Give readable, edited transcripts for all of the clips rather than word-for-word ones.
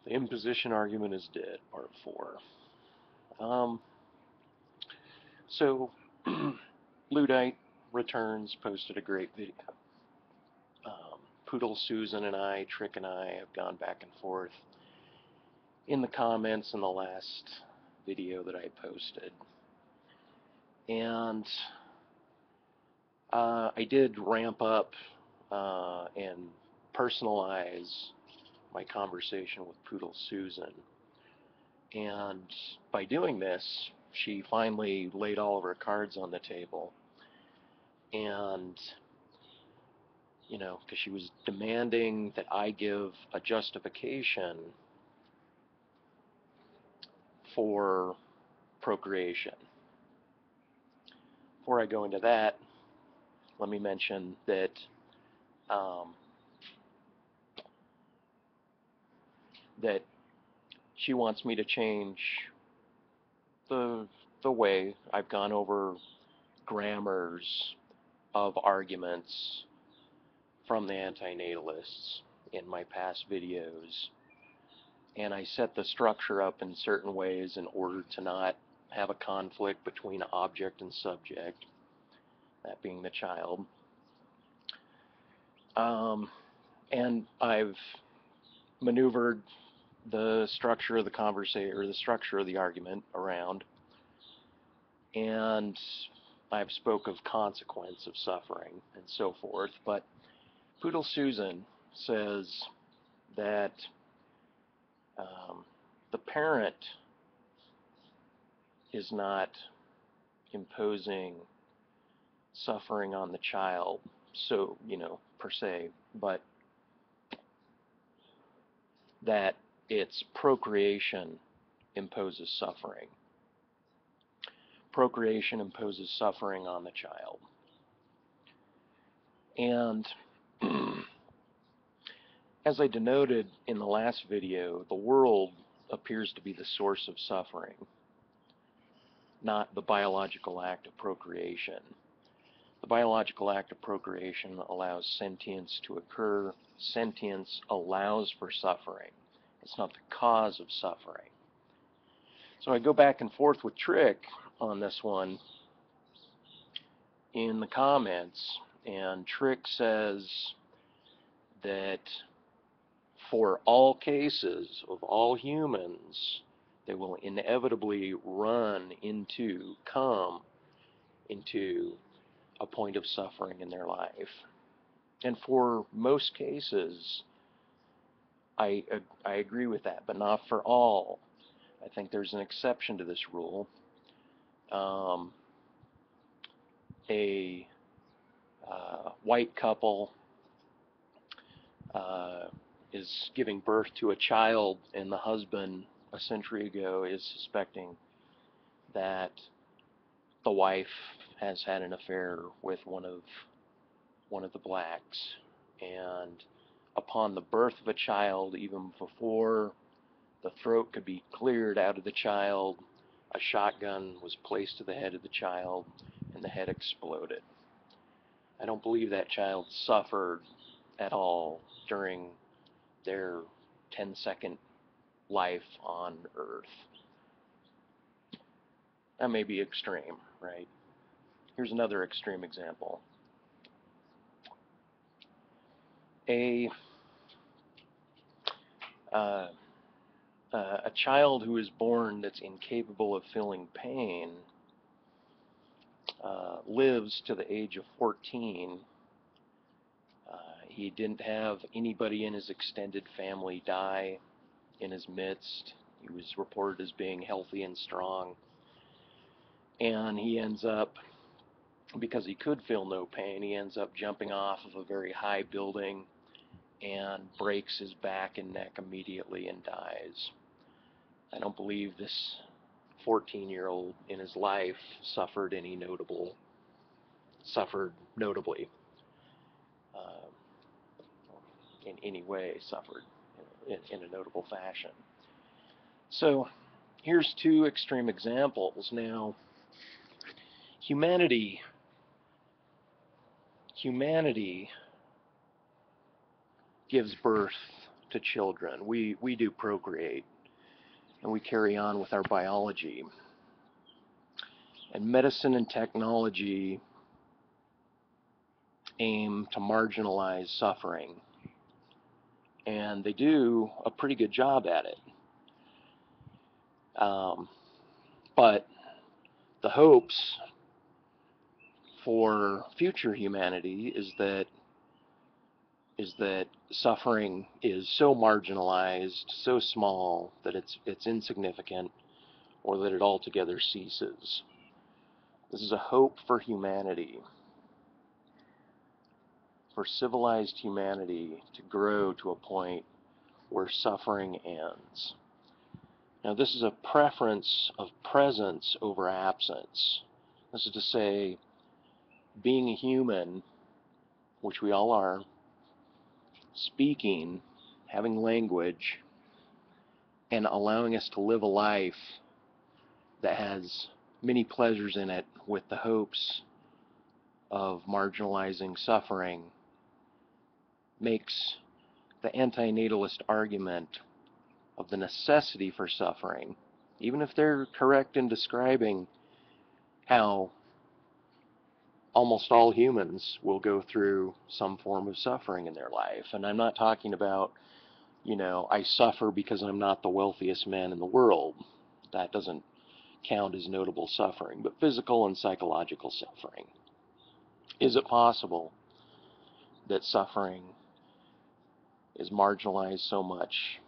The imposition argument is dead, part 4. Um, so, Ludite returns, posted a great video. Poodle Susan and I, Trick and I, have gone back and forth in the comments in the last video that I posted. And I did ramp up and personalize my conversation with Poodle Susan. And by doing this, she finally laid all of her cards on the table. And, you know, because she was demanding that I give a justification for procreation. Before I go into that, let me mention that that she wants me to change the way I've gone over grammars of arguments from the antinatalists in my past videos. And I set the structure up in certain ways in order to not have a conflict between object and subject, that being the child. And I've maneuvered the structure of the conversation, or the structure of the argument, around, and I've spoke of consequence of suffering and so forth. But Poodle Susan says that the parent is not imposing suffering on the child, so, you know, per se, but that it's procreation imposes suffering. Procreation imposes suffering on the child. And as I denoted in the last video, the world appears to be the source of suffering, not the biological act of procreation. The biological act of procreation allows sentience to occur. Sentience allows for suffering. It's not the cause of suffering. So I go back and forth with Trick on this one in the comments, and Trick says that for all cases of all humans, they will inevitably come into a point of suffering in their life. And for most cases, I agree with that, but not for all. I think there's an exception to this rule. A white couple is giving birth to a child, and the husband a century ago is suspecting that the wife has had an affair with one of the blacks, and upon the birth of a child, even before the throat could be cleared out of the child, a shotgun was placed to the head of the child, and the head exploded. I don't believe that child suffered at all during their 10-second life on Earth. That may be extreme, right? Here's another extreme example. A child who is born that's incapable of feeling pain lives to the age of 14. He didn't have anybody in his extended family die in his midst. He was reported as being healthy and strong. And he ends up, because he could feel no pain, he ends up jumping off of a very high building and breaks his back and neck immediately and dies. I don't believe this 14-year-old in his life suffered notably in any way, suffered in a notable fashion. So here's two extreme examples. Now, humanity gives birth to children. We do procreate, and we carry on with our biology. And medicine and technology aim to marginalize suffering, and they do a pretty good job at it. But the hopes for future humanity is that suffering is so marginalized, so small that it's insignificant, or that it altogether ceases. This is a hope for humanity, for civilized humanity to grow to a point where suffering ends. Now, this is a preference of presence over absence. This is to say, being a human, which we all are, speaking, having language, and allowing us to live a life that has many pleasures in it with the hopes of marginalizing suffering, makes the antinatalist argument of the necessity for suffering, even if they're correct in describing how almost all humans will go through some form of suffering in their life. And I'm not talking about, I suffer because I'm not the wealthiest man in the world. That doesn't count as notable suffering, but physical and psychological suffering. Is it possible that suffering is marginalized so much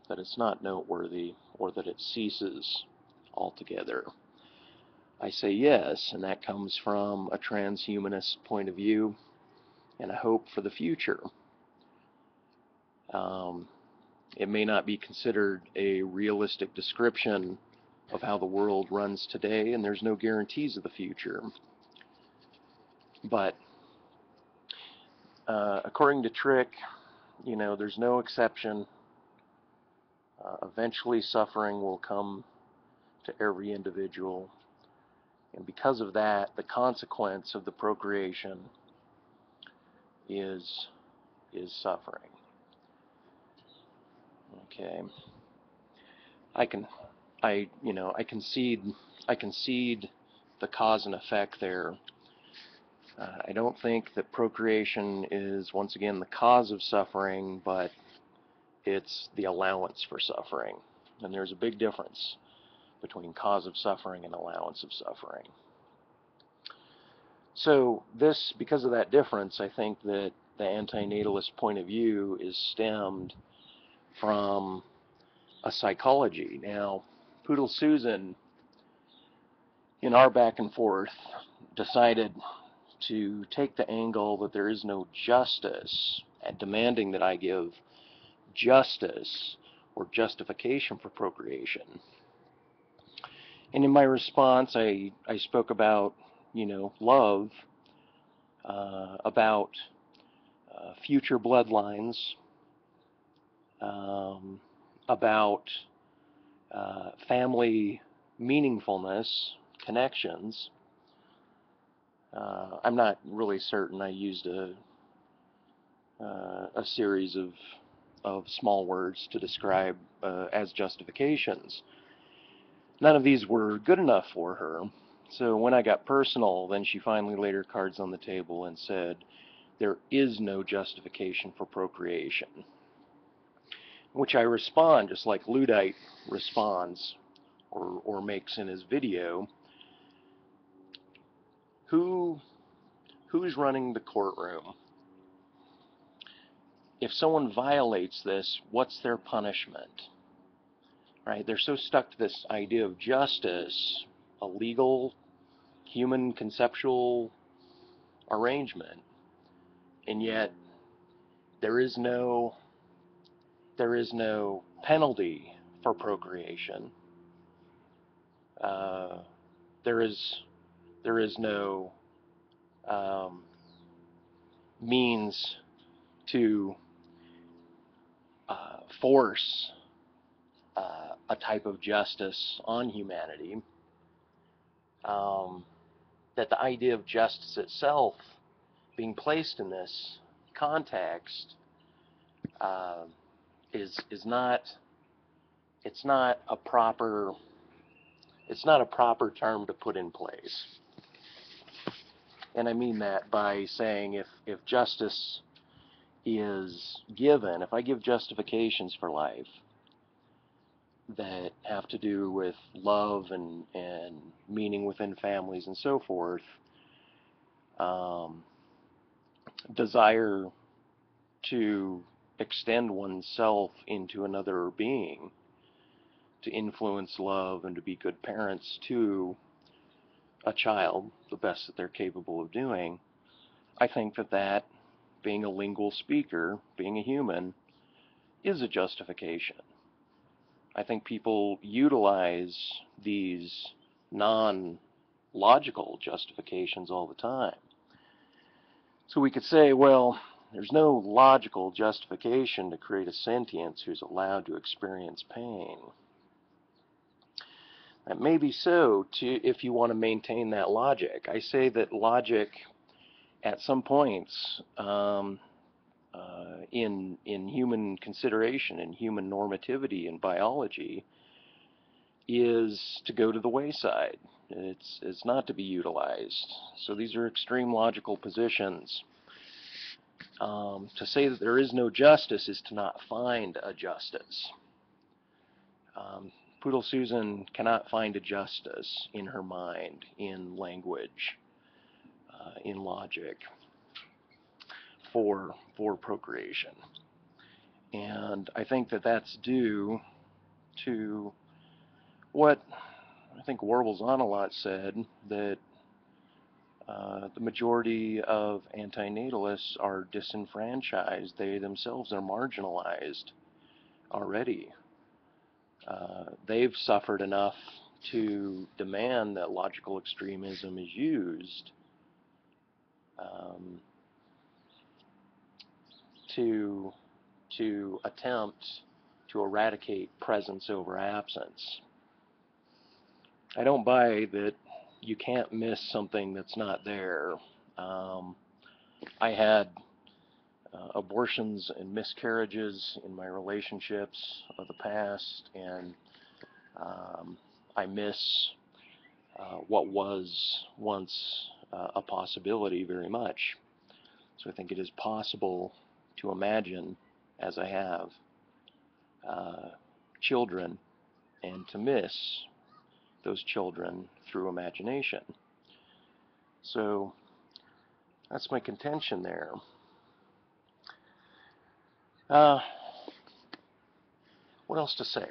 that it's not noteworthy, or that it ceases altogether? I say yes, and that comes from a transhumanist point of view and a hope for the future. It may not be considered a realistic description of how the world runs today, and there's no guarantees of the future. But according to Trick, there's no exception. Eventually suffering will come to every individual, and because of that, the consequence of the procreation is suffering. Okay, I concede the cause and effect there. I don't think that procreation is, once again, the cause of suffering, but it's the allowance for suffering. And there's a big difference between cause of suffering and allowance of suffering. So because of that difference, I think that the antinatalist point of view is stemmed from a psychology. Now, Poodle Susan, in our back and forth, decided to take the angle that there is no justice, and demanding that I give justice or justification for procreation. And in my response, I spoke about, love, about future bloodlines, about family meaningfulness, connections. I'm not really certain. I used a series of small words to describe as justifications. None of these were good enough for her. So when I got personal, then she finally laid her cards on the table and said, there is no justification for procreation. Which I respond, just like Luddite responds or makes in his video. Who's running the courtroom? If someone violates this, what's their punishment? Right? They're so stuck to this idea of justice, a legal, human, conceptual arrangement, and yet there is no penalty for procreation. There is no means to force a type of justice on humanity. That the idea of justice itself being placed in this context is not, it's not a proper, it's not a proper term to put in place. And I mean that by saying if justice is given, if I give justifications for life that have to do with love and meaning within families and so forth, desire to extend oneself into another being, to influence love and to be good parents to a child, the best that they're capable of doing, I think that being a lingual speaker, being a human, is a justification. I think people utilize these non-logical justifications all the time. So we could say, well, there's no logical justification to create a sentience who's allowed to experience pain. That may be so if you want to maintain that logic. I say that logic at some points in human consideration, in human normativity and biology, is to go to the wayside. It's not to be utilized. So these are extreme logical positions. To say that there is no justice is to not find a justice. Poodle Susan cannot find a justice in her mind, in language, in logic, for procreation. And I think that that's due to what I think Warbles on a lot said, that the majority of antinatalists are disenfranchised. They themselves are marginalized already. They've suffered enough to demand that logical extremism is used to attempt to eradicate presence over absence. I don't buy that you can't miss something that's not there. I had abortions and miscarriages in my relationships of the past, and I miss what was once a possibility very much. So I think it is possible to imagine, as I have, children, and to miss those children through imagination. So that's my contention there. What else to say?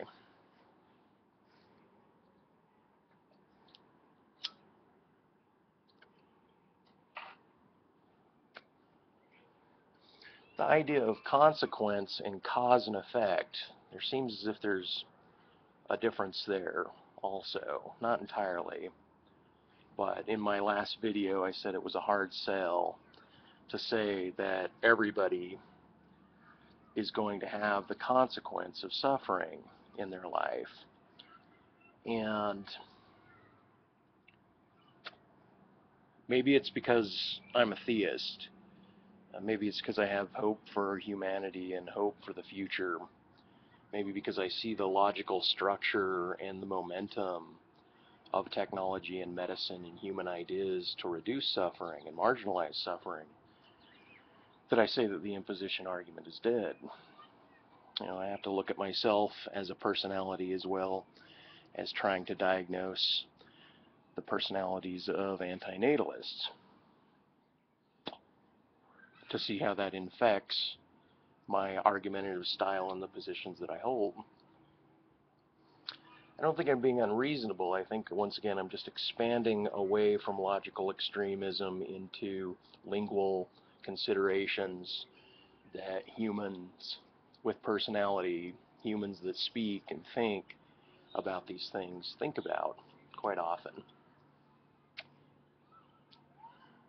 The idea of consequence and cause and effect, there seems as if there's a difference there also. Not entirely, but in my last video I said it was a hard sell to say that everybody is going to have the consequence of suffering in their life. And maybe it's because I'm a theist. Maybe it's because I have hope for humanity and hope for the future. Maybe because I see the logical structure and the momentum of technology and medicine and human ideas to reduce suffering and marginalize suffering, that I say that the imposition argument is dead. You know, I have to look at myself as a personality as well as trying to diagnose the personalities of antinatalists to see how that infects my argumentative style and the positions that I hold. I don't think I'm being unreasonable. I think, once again, I'm just expanding away from logical extremism into lingual considerations that humans with personality, humans that speak and think about these things, think about quite often.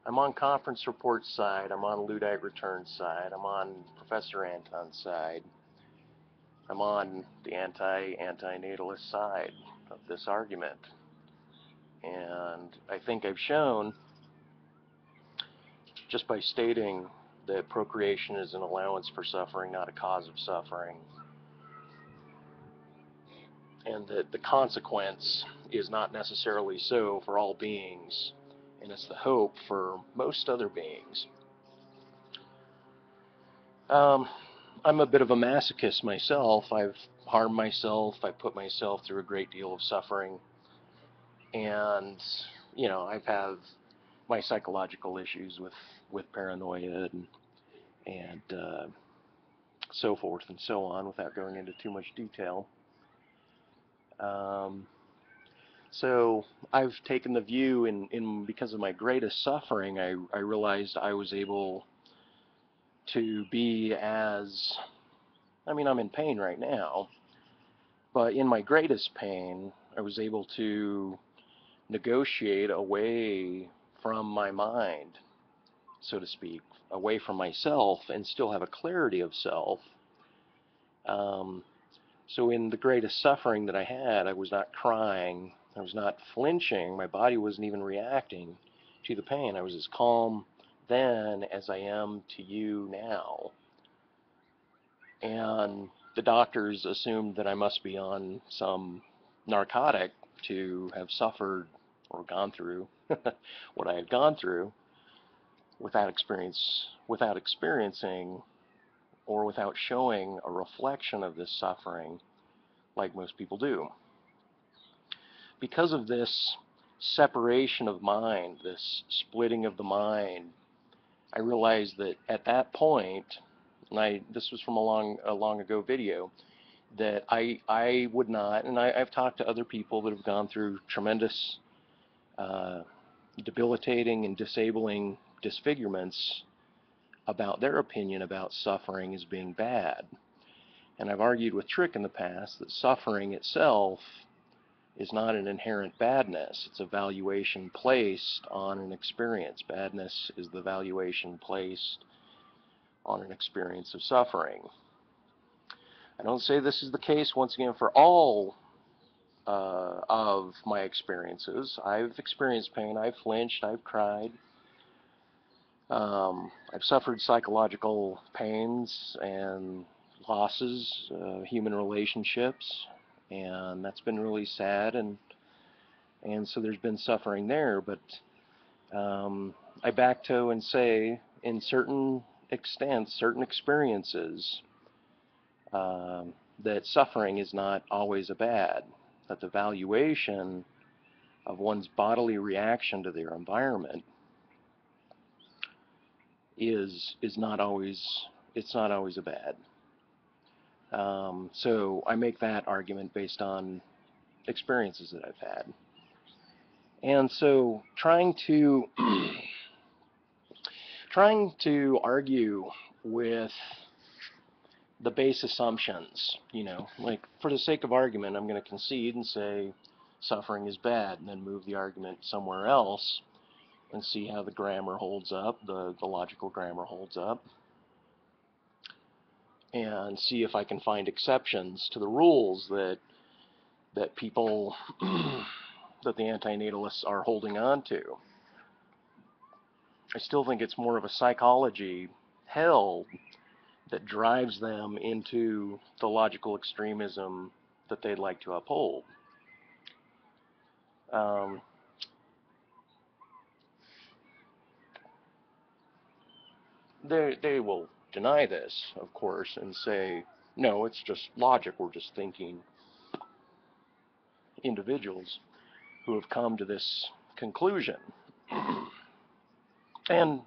I'm on conference report's side, I'm on Luddite Return's side, I'm on Professor Anton's side, I'm on the anti-antinatalist side of this argument. And I think I've shown, just by stating that procreation is an allowance for suffering, not a cause of suffering, and that the consequence is not necessarily so for all beings, and it's the hope for most other beings. I'm a bit of a masochist myself. I've harmed myself. I've put myself through a great deal of suffering, and I've had my psychological issues with paranoia and so forth and so on, without going into too much detail. So I've taken the view, in because of my greatest suffering, I realized I was able to be as, I'm in pain right now, but in my greatest pain, I was able to negotiate away from my mind, so to speak, away from myself, and still have a clarity of self. So in the greatest suffering that I had, I was not crying, I was not flinching, my body wasn't even reacting to the pain. I was as calm then as I am to you now. And the doctors assumed that I must be on some narcotic to have suffered or gone through what I had gone through without experiencing or without showing a reflection of this suffering like most people do. Because of this separation of mind, this splitting of the mind, I realized that at that point, and this was from a long ago video, that I would not, and I've talked to other people that have gone through tremendous debilitating and disabling disfigurements about their opinion about suffering as being bad. And I've argued with Trick in the past that suffering itself is not an inherent badness. It's a valuation placed on an experience. Badness is the valuation placed on an experience of suffering. I don't say this is the case, once again, for all of my experiences. I've experienced pain. I've flinched. I've cried. I've suffered psychological pains and losses, human relationships, and that's been really sad, and so there's been suffering there. But I backtoe and say, in certain extents, certain experiences, that suffering is not always a bad, that the valuation of one's bodily reaction to their environment is not always, it's not always a bad. So I make that argument based on experiences that I've had. And so trying to argue with the base assumptions, like, for the sake of argument, I'm going to concede and say suffering is bad, and then move the argument somewhere else and see how the grammar holds up, the logical grammar holds up, and see if I can find exceptions to the rules that people, that the antinatalists are holding on to. I still think it's more of a psychology hell that drives them into the logical extremism that they'd like to uphold. They will deny this, of course, and say, no, it's just logic, we're just thinking individuals who have come to this conclusion. And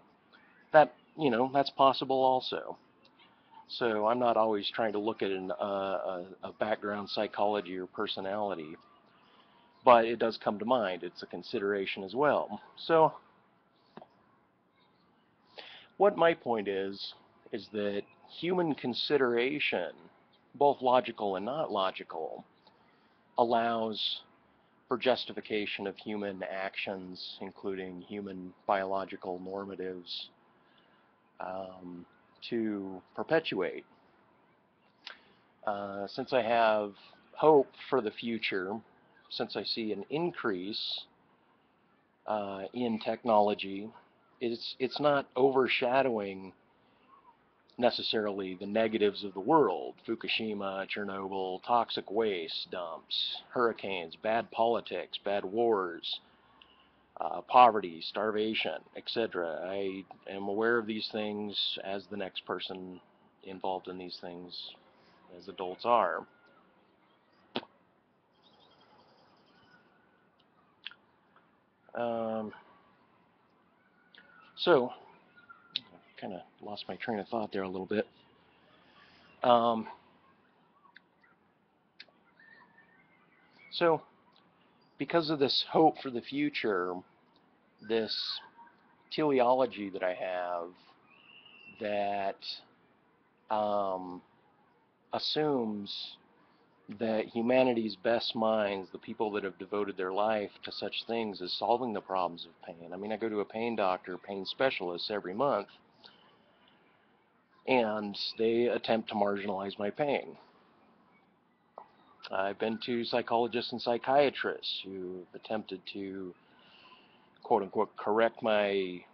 that, that's possible also. So I'm not always trying to look at a background psychology or personality, but it does come to mind. It's a consideration as well. So what my point is that human consideration, both logical and not logical, allows for justification of human actions, including human biological normatives, to perpetuate. Since I have hope for the future, since I see an increase in technology, it's not overshadowing necessarily the negatives of the world: Fukushima, Chernobyl, toxic waste dumps, hurricanes, bad politics, bad wars, poverty, starvation, etc. I am aware of these things as the next person involved in these things as adults are. So, kind of lost my train of thought there a little bit. So, because of this hope for the future, this teleology that I have that assumes that humanity's best minds, the people that have devoted their life to such things as solving the problems of pain. I mean, I go to a pain doctor, pain specialist every month, and they attempt to marginalize my pain. I've been to psychologists and psychiatrists who attempted to, quote unquote, correct my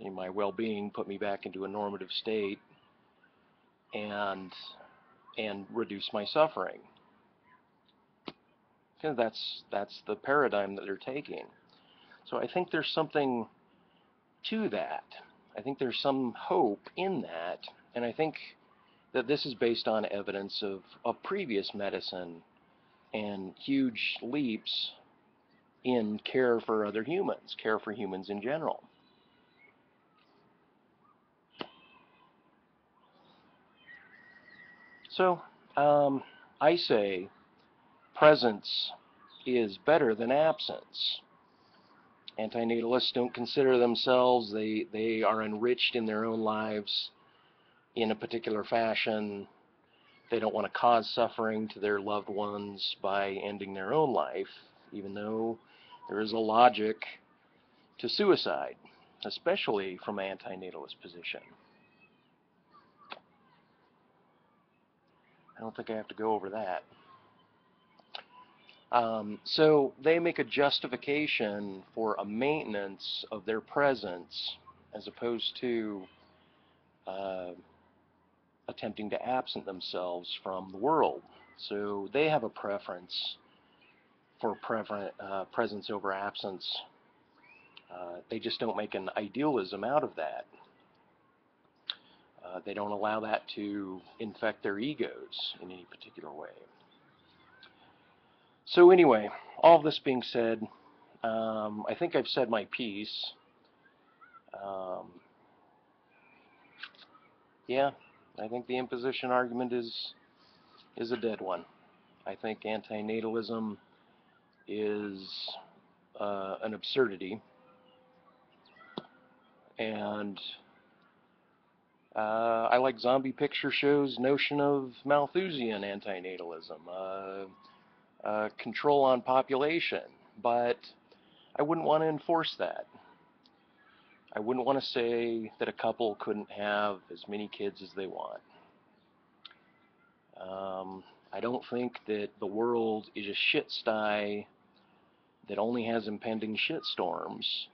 well-being, put me back into a normative state, and reduce my suffering. And that's the paradigm that they're taking. So I think there's something to that. I think there's some hope in that, and I think that this is based on evidence of previous medicine and huge leaps in care for other humans, care for humans in general. So I say presence is better than absence. Antinatalists don't consider themselves, they are enriched in their own lives in a particular fashion. They don't want to cause suffering to their loved ones by ending their own life, even though there is a logic to suicide, especially from an antinatalist position. I don't think I have to go over that. So they make a justification for a maintenance of their presence as opposed to attempting to absent themselves from the world. So they have a preference for presence over absence. They just don't make an idealism out of that. They don't allow that to infect their egos in any particular way. So anyway, all of this being said, I think I've said my piece. Yeah, I think the imposition argument is a dead one. I think antinatalism is an absurdity, and I like Zombie Picture Show's notion of Malthusian antinatalism, control on population, but I wouldn't want to enforce that. I wouldn't want to say that a couple couldn't have as many kids as they want. I don't think that the world is a shit sty that only has impending shitstorms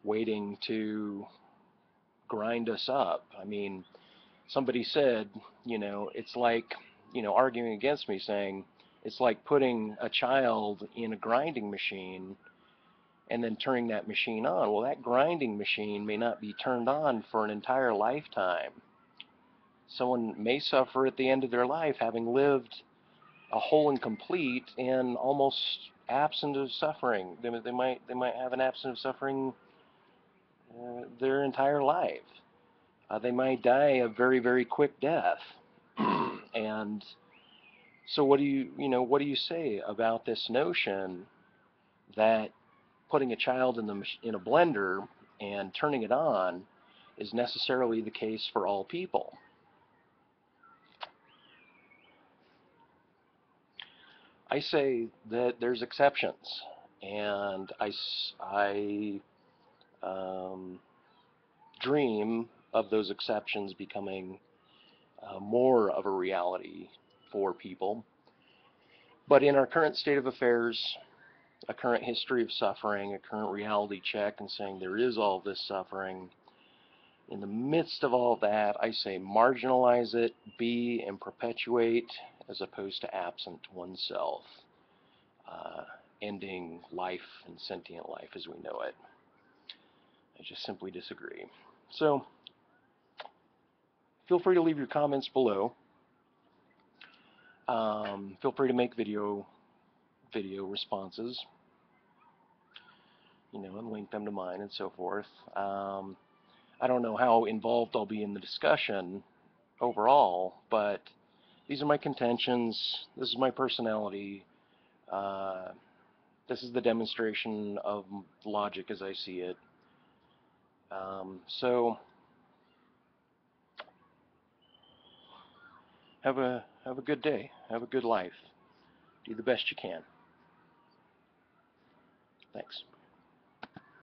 waiting to grind us up. I mean, somebody said, it's like, arguing against me, saying it's like putting a child in a grinding machine and then turning that machine on. Well, that grinding machine may not be turned on for an entire lifetime. Someone may suffer at the end of their life having lived a whole and complete and almost absent of suffering. They might have an absence of suffering their entire life. They might die a very, very quick death. And so what do you say about this notion that putting a child in a blender and turning it on is necessarily the case for all people? I say that there's exceptions, and I dream of those exceptions becoming more of a reality for people. But in our current state of affairs, a current history of suffering, a current reality check, and saying there is all this suffering, In the midst of all that, I say marginalize it, be and perpetuate, as opposed to absent oneself, ending life and sentient life as we know it. I just simply disagree. So, feel free to leave your comments below. Feel free to make video responses, and link them to mine and so forth. I don't know how involved I'll be in the discussion overall, but these are my contentions. This is my personality. This is the demonstration of logic as I see it. So have a good day. Have a good life. Do the best you can. Thanks.